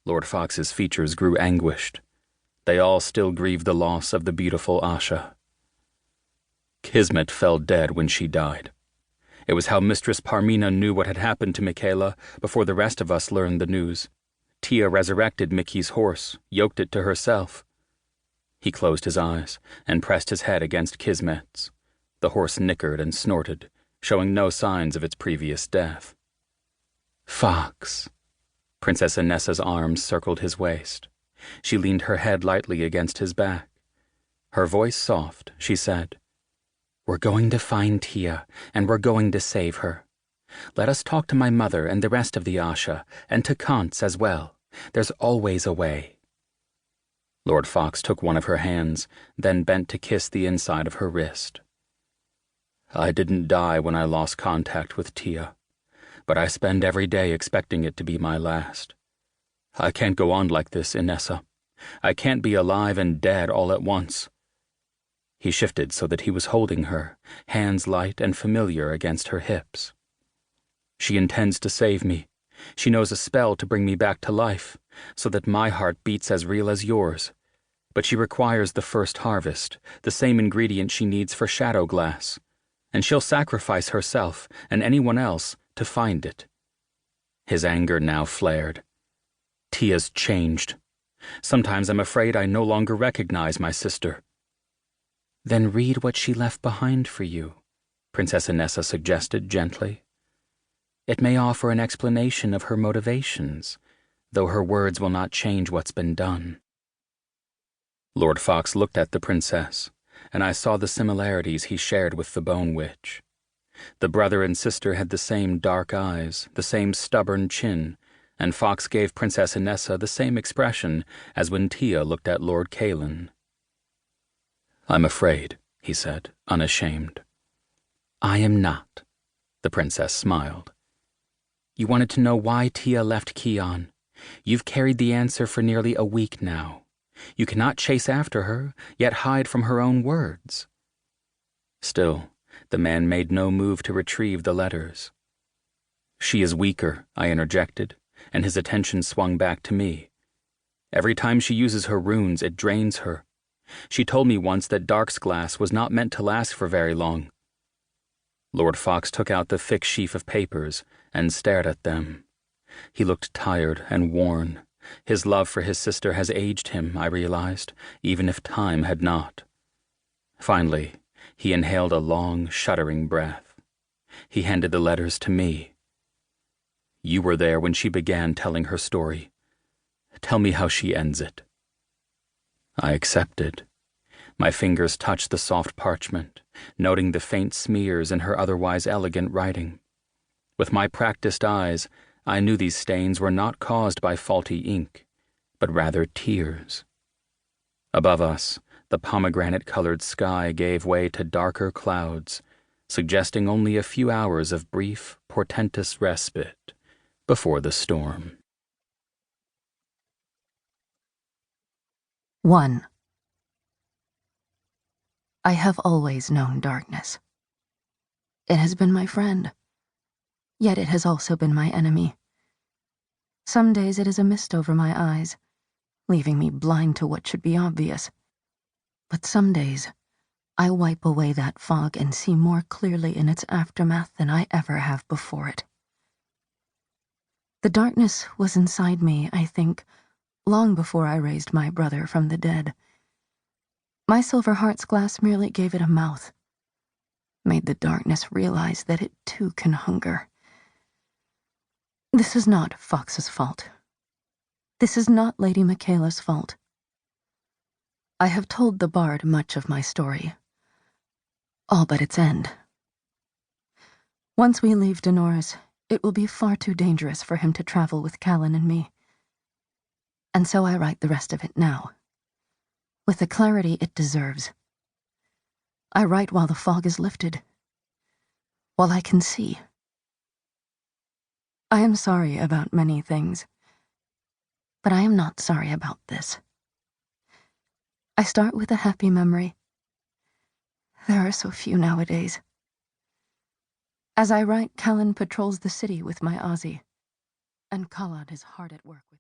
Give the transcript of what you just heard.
Lord Fox's features grew anguished. They all still grieved the loss of the beautiful Asha. Kismet fell dead when she died. It was how Mistress Parmina knew what had happened to Michaela before the rest of us learned the news. Tia resurrected Mickey's horse, yoked it to herself. He closed his eyes and pressed his head against Kismet's. The horse nickered and snorted, showing no signs of its previous death. Fox. Princess Inessa's arms circled his waist. She leaned her head lightly against his back. Her voice soft, she said, "We're going to find Tia, and we're going to save her. Let us talk to my mother and the rest of the Asha, and to Kant's as well. There's always a way." Lord Fox took one of her hands, then bent to kiss the inside of her wrist. "I didn't die when I lost contact with Tia, but I spend every day expecting it to be my last. I can't go on like this, Inessa. I can't be alive and dead all at once." He shifted so that he was holding her, hands light and familiar against her hips. "She intends to save me. She knows a spell to bring me back to life, so that my heart beats as real as yours. But she requires the first harvest, the same ingredient she needs for shadowglass, and she'll sacrifice herself and anyone else to find it." His anger now flared. "Tia's changed. Sometimes I'm afraid I no longer recognize my sister." "Then read what she left behind for you," Princess Inessa suggested gently. "It may offer an explanation of her motivations, though her words will not change what's been done." Lord Fox looked at the princess, and I saw the similarities he shared with the Bone Witch. The brother and sister had the same dark eyes, the same stubborn chin, and Fox gave Princess Inessa the same expression as when Tia looked at Lord Kalin. "I'm afraid," he said, unashamed. "I am not," the princess smiled. "You wanted to know why Tia left Kion. You've carried the answer for nearly a week now. You cannot chase after her, yet hide from her own words." Still, the man made no move to retrieve the letters. "She is weaker," I interjected, and his attention swung back to me. "Every time she uses her runes, it drains her. She told me once that Dark's glass was not meant to last for very long." Lord Fox took out the thick sheaf of papers and stared at them. He looked tired and worn. His love for his sister has aged him, I realized, even if time had not. Finally, he inhaled a long, shuddering breath. He handed the letters to me. "You were there when she began telling her story. Tell me how she ends it." I accepted. My fingers touched the soft parchment, noting the faint smears in her otherwise elegant writing. With my practiced eyes, I knew these stains were not caused by faulty ink, but rather tears. Above us, the pomegranate-colored sky gave way to darker clouds, suggesting only a few hours of brief, portentous respite before the storm. 1. I have always known darkness. It has been my friend, yet it has also been my enemy. Some days it is a mist over my eyes, leaving me blind to what should be obvious. But some days, I wipe away that fog and see more clearly in its aftermath than I ever have before it. The darkness was inside me, I think, long before I raised my brother from the dead. My silver heart's glass merely gave it a mouth, made the darkness realize that it too can hunger. This is not Fox's fault. This is not Lady Michaela's fault. I have told the bard much of my story, all but its end. Once we leave Dolores, it will be far too dangerous for him to travel with Callan and me. And so I write the rest of it now, with the clarity it deserves. I write while the fog is lifted, while I can see. I am sorry about many things, but I am not sorry about this. I start with a happy memory. There are so few nowadays. As I write, Callan patrols the city with my Aussie, and Khalad is hard at work with